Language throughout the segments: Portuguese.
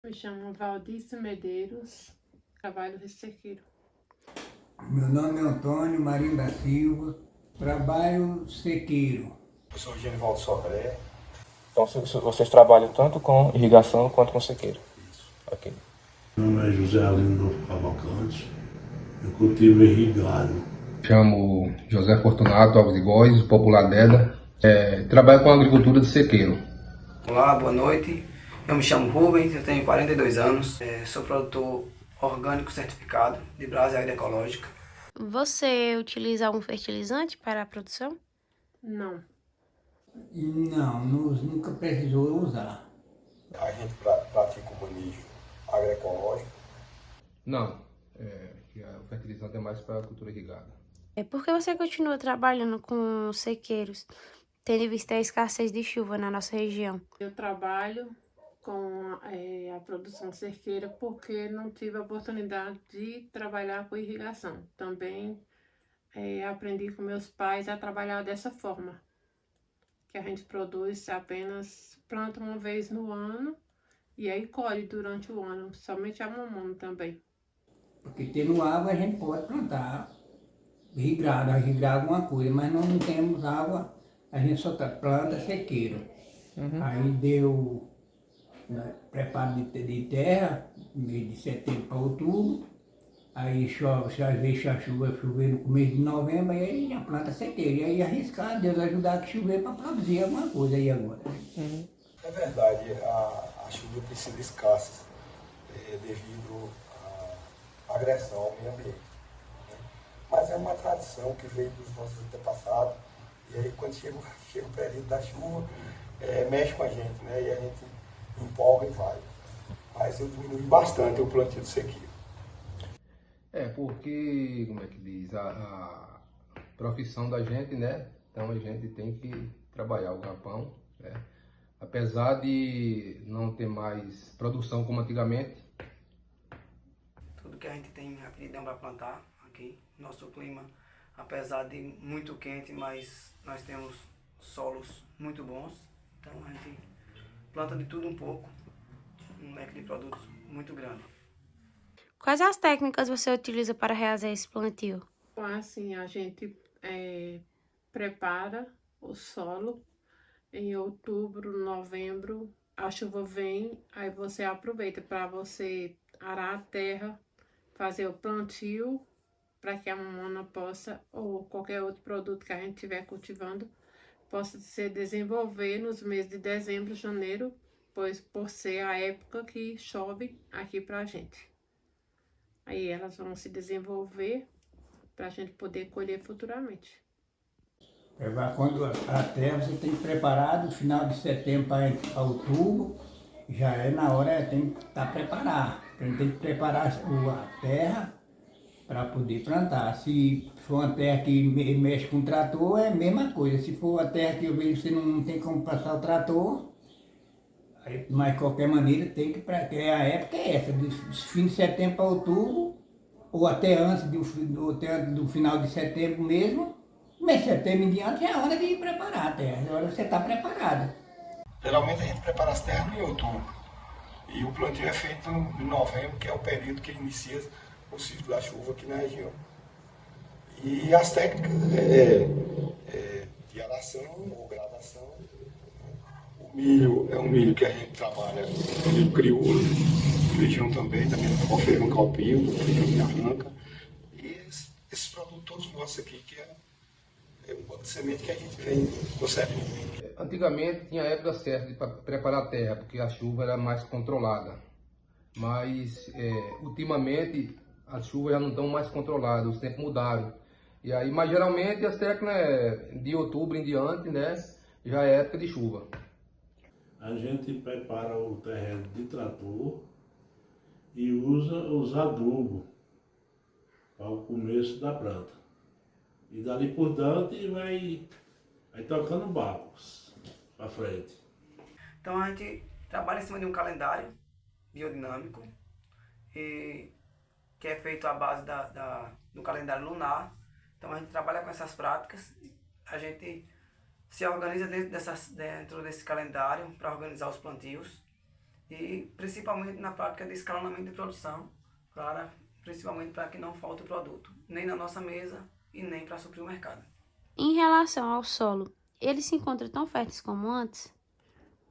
Me chamo Valdice Medeiros, trabalho de sequeiro. Meu nome é Antônio Marinho da Silva, trabalho sequeiro. Eu sou o Genivaldo Sodré. Então vocês trabalham tanto com irrigação quanto com sequeiro? Isso. Ok. Meu nome é José Alino Cavalcante, eu cultivo irrigado. Chamo José Fortunato Alves de Góes, popular Deda. Trabalho com agricultura de sequeiro. Olá, boa noite. Eu me chamo Rubens, eu tenho 42 anos, sou produtor orgânico certificado de Brasa Agroecológica. Você utiliza algum fertilizante para a produção? Não. Não, nunca precisou usar. A gente pratica o manejo agroecológico. Não, o fertilizante é mais para a cultura irrigada. Por que você continua trabalhando com sequeiros, tendo em vista a escassez de chuva na nossa região? Eu trabalho com a produção cerqueira porque não tive a oportunidade de trabalhar com irrigação. Também aprendi com meus pais a trabalhar dessa forma, que a gente produz apenas, planta uma vez no ano e aí colhe durante o ano, somente a mamona também. Porque tendo água a gente pode plantar irrigar alguma coisa, mas não temos água, a gente só planta sequeiro. Aí deu preparo de terra, mês de setembro para outubro, aí chove, se às vezes a chuva chover no começo de novembro, aí a planta sequeira. E aí arriscar, Deus ajudar que chover para produzir alguma coisa aí agora. É verdade, a chuva tem sido escassa devido à agressão ao meio ambiente. Né? Mas é uma tradição que veio dos nossos antepassados, e aí quando chega o período da chuva, mexe com a gente, né? E a gente empolga e vai. Mas eu diminui bastante o plantio de sequeiro. Porque, como é que diz, a profissão da gente, né? Então a gente tem que trabalhar o capão, né? Apesar de não ter mais produção como antigamente. Tudo que a gente tem aptidão para plantar aqui, nosso clima, apesar de muito quente, mas nós temos solos muito bons, então a gente planta de tudo um pouco, um leque de produtos muito grande. Quais as técnicas você utiliza para realizar esse plantio? Então, assim, a gente prepara o solo. Em outubro, novembro, a chuva vem, aí você aproveita para você arar a terra, fazer o plantio, para que a mamona possa, ou qualquer outro produto que a gente estiver cultivando, possa se desenvolver nos meses de dezembro, janeiro, pois por ser a época que chove aqui pra gente. Aí elas vão se desenvolver para a gente poder colher futuramente. Quando a terra você tem que preparar do final de setembro para outubro, já é na hora, tem que estar preparado. A gente tem que preparar a terra para poder plantar. Se for uma terra que mexe com trator, é a mesma coisa. Se for uma terra que eu vejo que você não tem como passar o trator, mas de qualquer maneira tem que, a época é essa, de fim de setembro para outubro, ou até antes do final de setembro mesmo. Mês de setembro em diante é a hora de preparar a terra, é a hora de você estar preparado. Geralmente a gente prepara as terras em outubro, e o plantio é feito em novembro, que é o período que inicia o ciclo da chuva aqui na região. E as técnicas de aração ou gradação. O milho é um milho que a gente trabalha, milho crioulo, feijão também o feijão calpinho, o feijão de arranca. E esses produtos todos nossos aqui, que é um banco de semente que a gente vem conservando. Antigamente tinha a época certa para preparar a terra, porque a chuva era mais controlada. Mas ultimamente as chuvas já não estão mais controladas, os tempos mudaram. E aí, mas geralmente as técnicas de outubro em diante, né, já é época de chuva. A gente prepara o terreno de trator e usa os adubos para o começo da planta. E dali por diante vai tocando barcos para frente. Então a gente trabalha em cima de um calendário biodinâmico, que é feito à base do calendário lunar. Então a gente trabalha com essas práticas, a gente se organiza dentro desse calendário para organizar os plantios. e principalmente na prática de escalonamento de produção, principalmente para que não falte o produto, nem na nossa mesa e nem para suprir o mercado. Em relação ao solo, ele se encontra tão fértil como antes?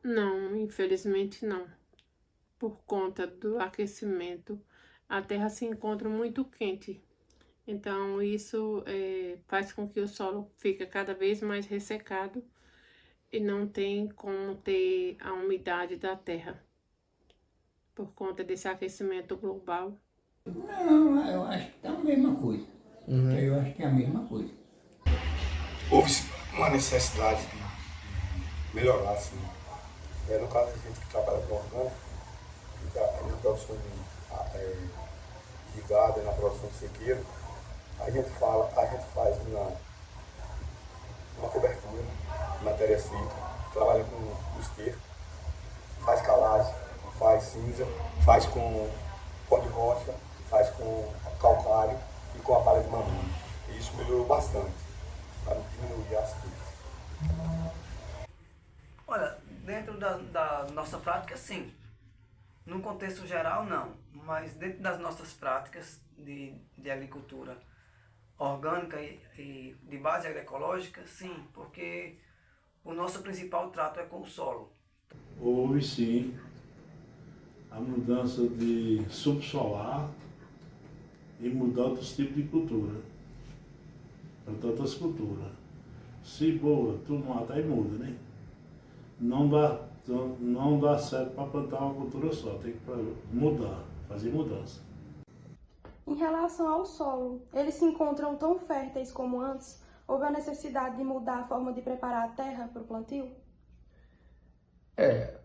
Não, infelizmente não. Por conta do aquecimento, a terra se encontra muito quente. Então, isso faz com que o solo fique cada vez mais ressecado e não tem como ter a umidade da terra. Por conta desse aquecimento global. Não, eu acho que tá a mesma coisa. Eu acho que é a mesma coisa. Houve uma necessidade de melhorar, assim. No caso, a gente que trabalha com orgânico, na produção de gado, na produção de sequeiro, a gente faz uma cobertura, matéria seca, trabalha com esterco, faz calagem, faz cinza, faz com pó de rocha, faz com calcário e com a palha de mamão. E isso melhorou bastante, para diminuir as perdas. Olha, dentro da nossa prática, sim. No contexto geral, não. Mas dentro das nossas práticas de agricultura orgânica e de base agroecológica, sim. Porque o nosso principal trato é com o solo. Houve sim a mudança de subsolar e mudar outros tipos de cultura, para outras culturas. Cebola, tomate, aí muda, né? Não dá certo para plantar uma cultura só, tem que mudar, fazer mudança. Em relação ao solo, eles se encontram tão férteis como antes? Houve a necessidade de mudar a forma de preparar a terra para o plantio?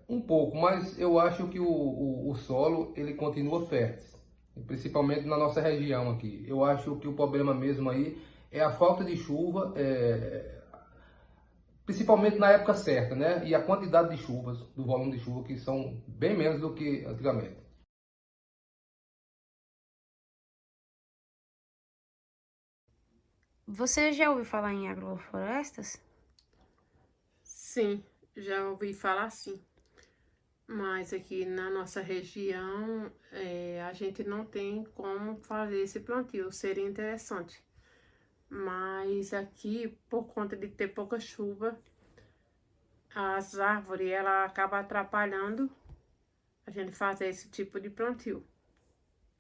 Um pouco, mas eu acho que o solo ele continua fértil, principalmente na nossa região aqui. Eu acho que o problema mesmo aí é a falta de chuva, principalmente na época certa, né? E a quantidade de chuvas, do volume de chuva, que são bem menos do que antigamente. Você já ouviu falar em agroflorestas? Sim, já ouvi falar sim. Mas aqui na nossa região, a gente não tem como fazer esse plantio, seria interessante. Mas aqui, por conta de ter pouca chuva, as árvores, ela acaba atrapalhando a gente fazer esse tipo de plantio.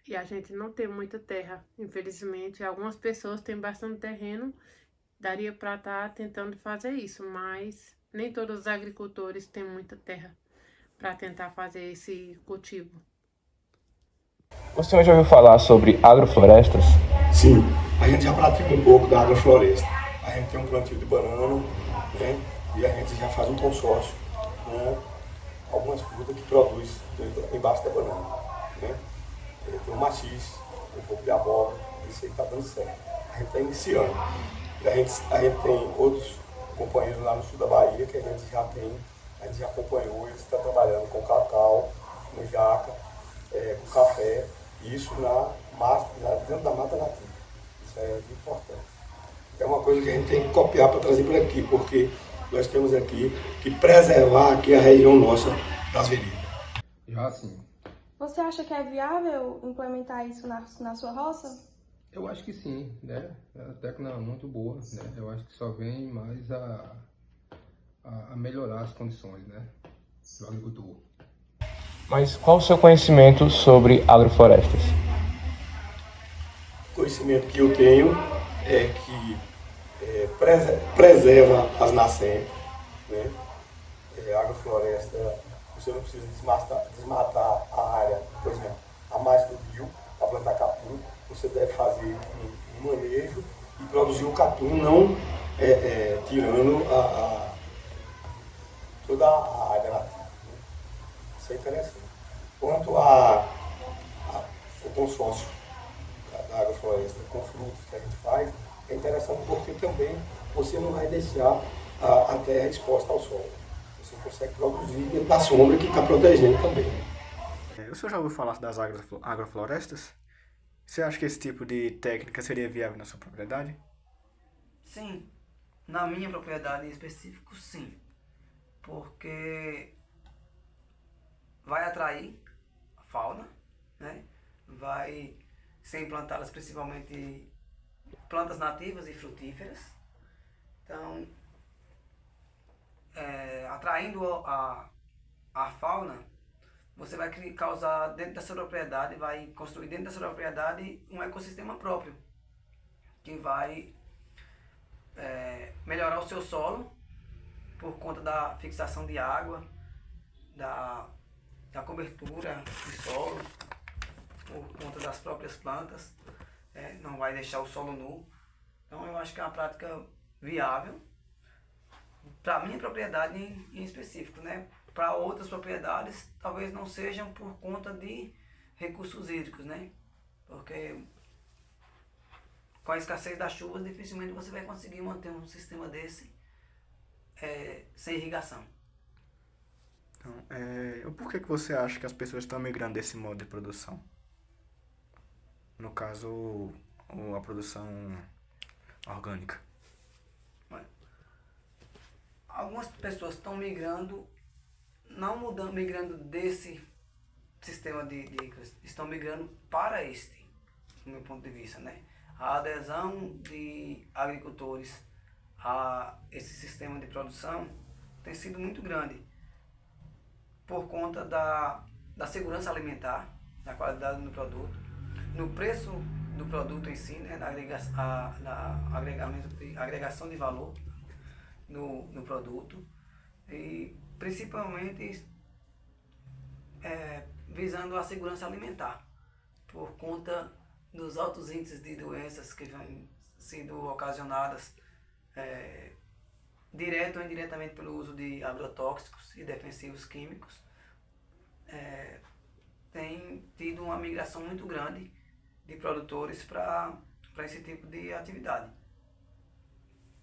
E a gente não tem muita terra, infelizmente. Algumas pessoas têm bastante terreno, daria para estar tentando fazer isso, mas nem todos os agricultores têm muita terra para tentar fazer esse cultivo. O senhor já ouviu falar sobre agroflorestas? Sim, a gente já pratica um pouco da agrofloresta. A gente tem um plantio de banana, né? E a gente já faz um consórcio com algumas frutas que produz embaixo da banana, né? Tem o macis, um pouco de abóbora, isso aí está dando certo. A gente está iniciando. E a gente tem outros companheiros lá no sul da Bahia que a gente já acompanhou, eles estão trabalhando com cacau, com jaca, com café, e isso dentro da mata nativa. Isso é importante. É uma coisa que a gente tem que copiar para trazer para aqui, porque nós temos aqui que preservar aqui a região nossa das veredas. Já sim. Você acha que é viável implementar isso na sua roça? Eu acho que sim, né? É uma técnica muito boa, né? Eu acho que só vem mais a melhorar as condições, né, do agricultor. Mas qual o seu conhecimento sobre agroflorestas? O conhecimento que eu tenho é que preserva as nascentes, né? A agrofloresta, você não precisa desmatar a área, por exemplo, a margem do rio, para plantar capim, você deve fazer um manejo e produzir o capim, não tirando toda a área nativa, né? Isso é interessante. Quanto ao consórcio da agrofloresta com frutas que a gente faz, é interessante porque também você não vai deixar a terra exposta ao sol. Você consegue produzir dentro da sombra que está protegendo também. O senhor já ouviu falar das agroflorestas? Você acha que esse tipo de técnica seria viável na sua propriedade? Sim, na minha propriedade em específico, sim. Porque vai atrair a fauna, né? Vai ser implantadas principalmente plantas nativas e frutíferas. Então, atraindo a fauna, você vai causar dentro da sua propriedade, vai construir dentro da sua propriedade um ecossistema próprio, que vai melhorar o seu solo por conta da fixação de água, da cobertura de solo, por conta das próprias plantas, não vai deixar o solo nu. Então eu acho que é uma prática viável para minha propriedade em específico, né? Para outras propriedades talvez não sejam por conta de recursos hídricos, né? Porque com a escassez das chuvas dificilmente você vai conseguir manter um sistema desse sem irrigação. Então, por que você acha que as pessoas estão migrando desse modo de produção? No caso, a produção orgânica. Algumas pessoas estão migrando, migrando desse sistema estão migrando para este, do meu ponto de vista, né? A adesão de agricultores a esse sistema de produção tem sido muito grande por conta da segurança alimentar, da qualidade do produto, no preço do produto em si, né? Na agregação de valor no produto e principalmente visando a segurança alimentar por conta dos altos índices de doenças que vêm sendo ocasionadas direto ou indiretamente pelo uso de agrotóxicos e defensivos químicos. Tem tido uma migração muito grande de produtores para esse tipo de atividade.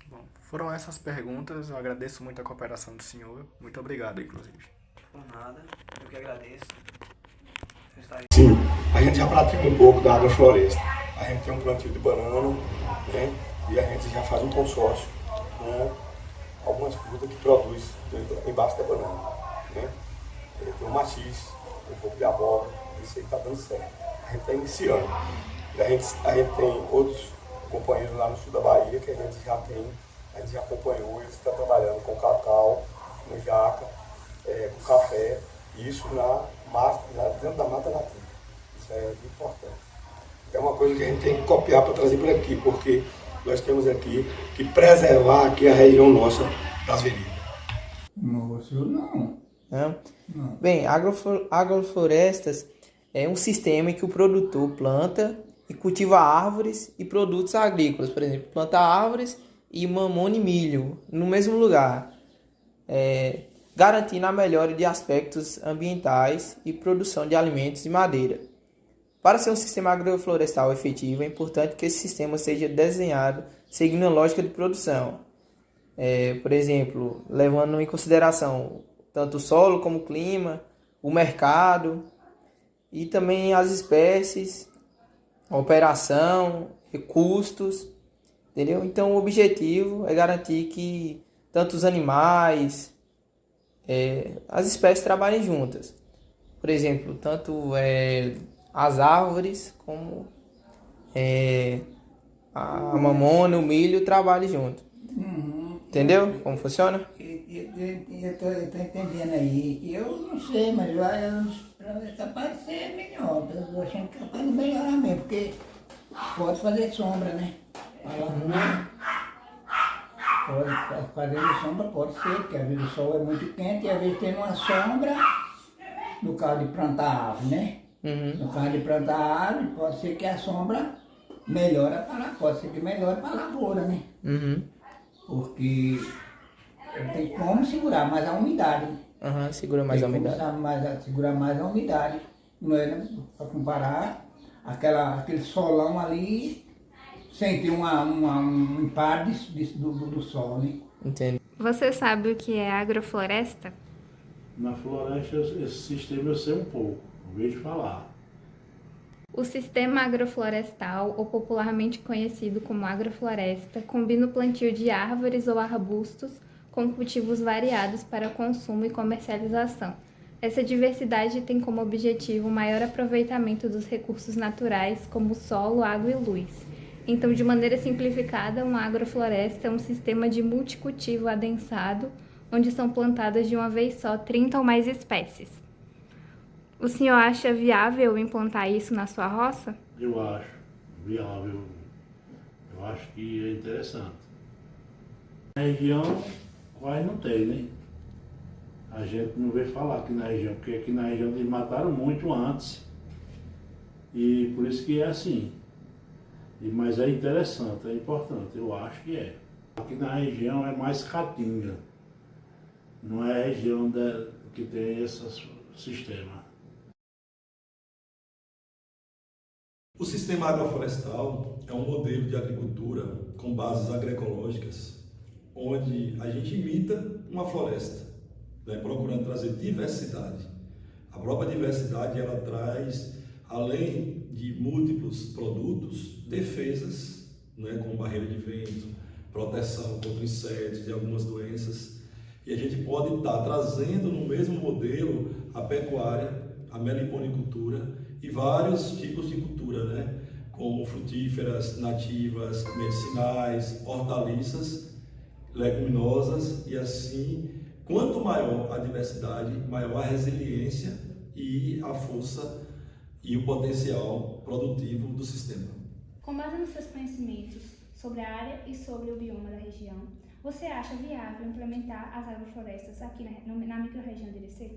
Bom, foram essas perguntas, eu agradeço muito a cooperação do senhor, muito obrigado, inclusive. Por nada, eu que agradeço. Sim, a gente já pratica um pouco da agrofloresta. A gente tem um plantio de banana, né? E a gente já faz um consórcio com algumas frutas que produz embaixo da banana, né? Tem o macis, um pouco de abóbora, isso aí está dando certo. A gente está iniciando. E a gente tem outros companheiros lá no sul da Bahia que a gente já acompanhou, eles estão trabalhando com cacau, com jaca, com café, e isso dentro da mata nativa. Isso é importante. É uma coisa que a gente tem que copiar para trazer por aqui, porque nós temos aqui que preservar aqui a região nossa das veredas. Não. Bem, agroflorestas é um sistema em que o produtor planta e cultiva árvores e produtos agrícolas. Por exemplo, planta árvores e mamona e milho no mesmo lugar, garantindo a melhora de aspectos ambientais e produção de alimentos e madeira. Para ser um sistema agroflorestal efetivo, é importante que esse sistema seja desenhado seguindo a lógica de produção. Por exemplo, levando em consideração tanto o solo como o clima, o mercado e também as espécies, a operação, custos, entendeu? Então o objetivo é garantir que tanto os animais, as espécies trabalhem juntas. Por exemplo, tanto as árvores como a mamona, o milho trabalhem junto. Entendeu como funciona? Eu tô entendendo aí. Eu não sei, mas é capaz de ser melhor. Eu tô achando que é capaz de melhorar mesmo, porque pode fazer sombra, né? Pode fazer sombra, pode ser, porque às vezes o sol é muito quente e às vezes tem uma sombra no caso de plantar árvore, né? No caso de plantar árvore, pode ser que a sombra pode ser que melhore para a lavoura, né? Porque tem como segurar mais a umidade. Segura mais a umidade. Segurar mais a umidade. Não é, para comparar aquele solão ali sem ter um imparo do sol, né? Entendo. Você sabe o que é agrofloresta? Na floresta, esse sistema eu sei um pouco, vejo falar. O sistema agroflorestal, ou popularmente conhecido como agrofloresta, combina o plantio de árvores ou arbustos com cultivos variados para consumo e comercialização, Essa diversidade tem como objetivo o maior aproveitamento dos recursos naturais, como solo, água e luz. Então, de maneira simplificada, uma agrofloresta é um sistema de multicultivo adensado, onde são plantadas de uma vez só 30 ou mais espécies. O senhor acha viável implantar isso na sua roça? Eu acho viável, eu acho que é interessante. Na região quase não tem, né? A gente não vê falar aqui na região, porque aqui na região eles mataram muito antes. E por isso que é assim. Mas é interessante, é importante, eu acho que é. Aqui na região é mais caatinga, não é a região que tem esse sistema. O sistema agroflorestal é um modelo de agricultura com bases agroecológicas, onde a gente imita uma floresta, né, procurando trazer diversidade. A própria diversidade ela traz, além de múltiplos produtos, defesas, né, como barreira de vento, proteção contra insetos e algumas doenças. E a gente pode estar trazendo no mesmo modelo a pecuária, a meliponicultura e vários tipos de cultura, né, como frutíferas, nativas, medicinais, hortaliças, leguminosas e assim, quanto maior a diversidade, maior a resiliência e a força e o potencial produtivo do sistema. Com base nos seus conhecimentos sobre a área e sobre o bioma da região, você acha viável implementar as agroflorestas aqui na microrregião de Irecê?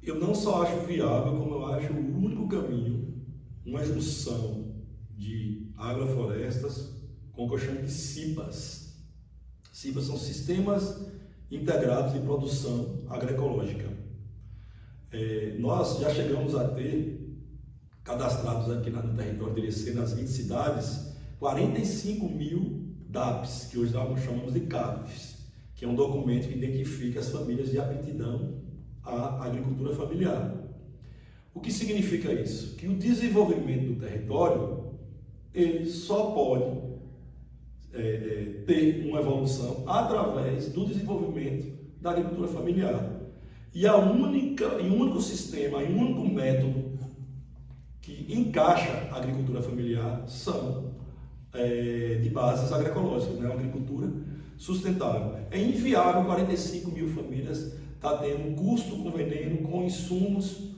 Eu não só acho viável, como eu acho o único caminho, uma junção de agroflorestas com o que eu chamo de CIPAs. CIPAs são sistemas integrados de produção agroecológica. Nós já chegamos a ter cadastrados aqui no território de Irecê, nas 20 cidades, 45 mil DAPs, que hoje nós chamamos de CAPs, que é um documento que identifica as famílias de aptidão à agricultura familiar. O que significa isso? Que o desenvolvimento do território ele só pode ter uma evolução através do desenvolvimento da agricultura familiar. E um único sistema, um único método que encaixa a agricultura familiar são de bases agroecológicas, né? A agricultura sustentável. É inviável 45 mil famílias estar tendo custo com veneno, com insumos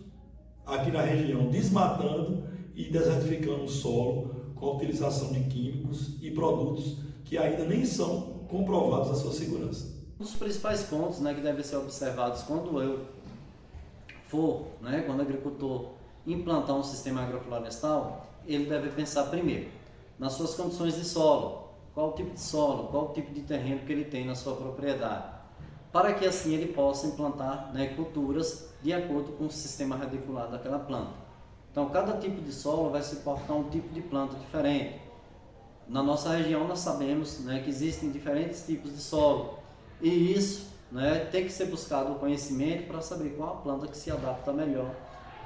aqui na região, desmatando e desertificando o solo com a utilização de químicos e produtos que ainda nem são comprovados a sua segurança. Um dos principais pontos, né, que devem ser observados quando eu for, né, quando o agricultor implantar um sistema agroflorestal, ele deve pensar primeiro nas suas condições de solo, qual o tipo de solo, qual o tipo de terreno que ele tem na sua propriedade, para que assim ele possa implantar, né, culturas de acordo com o sistema radicular daquela planta. Então, cada tipo de solo vai suportar um tipo de planta diferente. Na nossa região nós sabemos, né, que existem diferentes tipos de solo e isso, né, tem que ser buscado o conhecimento para saber qual a planta que se adapta melhor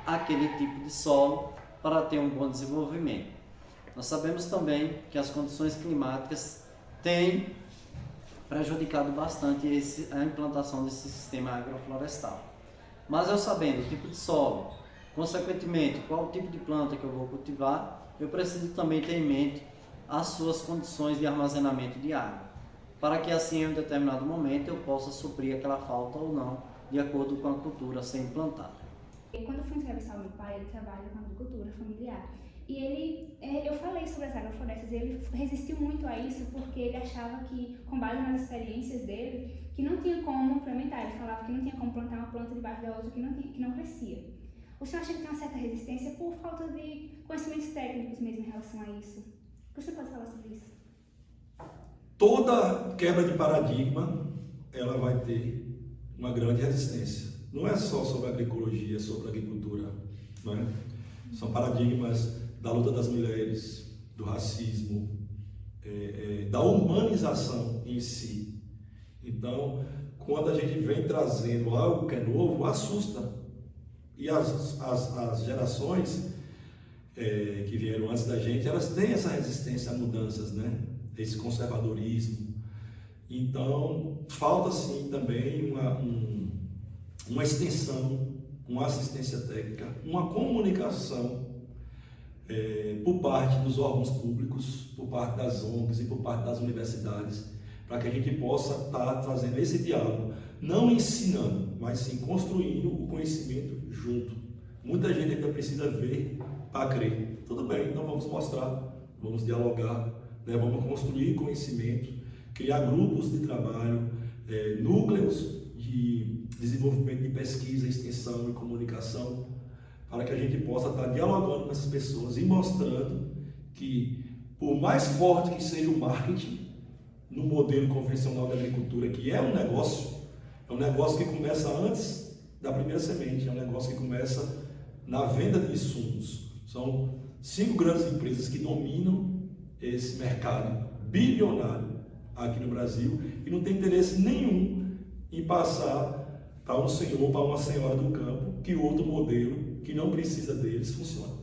àquele tipo de solo para ter um bom desenvolvimento. Nós sabemos também que as condições climáticas têm prejudicado bastante a implantação desse sistema agroflorestal. Mas eu sabendo o tipo de solo, consequentemente qual o tipo de planta que eu vou cultivar, eu preciso também ter em mente as suas condições de armazenamento de água, para que assim em um determinado momento eu possa suprir aquela falta ou não, de acordo com a cultura a ser implantada. Quando eu fui entrevistar o meu pai, ele trabalha com agricultura familiar. E eu falei sobre as agroflorestas, ele resistiu muito a isso porque ele achava que, com base nas experiências dele, que não tinha como implementar. Ele falava que não tinha como plantar uma planta debaixo da outra que não crescia. O senhor acha que tem uma certa resistência por falta de conhecimentos técnicos mesmo em relação a isso? O que você pode falar sobre isso? Toda quebra de paradigma, ela vai ter uma grande resistência. Não é só sobre agroecologia, sobre agricultura, não é? São paradigmas da luta das mulheres, do racismo, da humanização em si. Então, quando a gente vem trazendo algo que é novo, assusta. E as gerações que vieram antes da gente, elas têm essa resistência a mudanças, né? Esse conservadorismo. Então, falta sim também uma extensão, uma assistência técnica, uma comunicação por parte dos órgãos públicos, por parte das ONGs e por parte das universidades, para que a gente possa estar trazendo esse diálogo, não ensinando, mas sim construindo o conhecimento junto. Muita gente ainda precisa ver para crer. Tudo bem, então vamos mostrar, vamos dialogar, né? Vamos construir conhecimento, criar grupos de trabalho, núcleos de desenvolvimento de pesquisa, extensão e comunicação, para que a gente possa estar dialogando com essas pessoas e mostrando que, por mais forte que seja o marketing no modelo convencional da agricultura, que é um negócio que começa antes da primeira semente, é um negócio que começa na venda de insumos. São 5 grandes empresas que dominam esse mercado bilionário aqui no Brasil e não tem interesse nenhum em passar para um senhor ou para uma senhora do campo que outro modelo que não precisa deles funciona.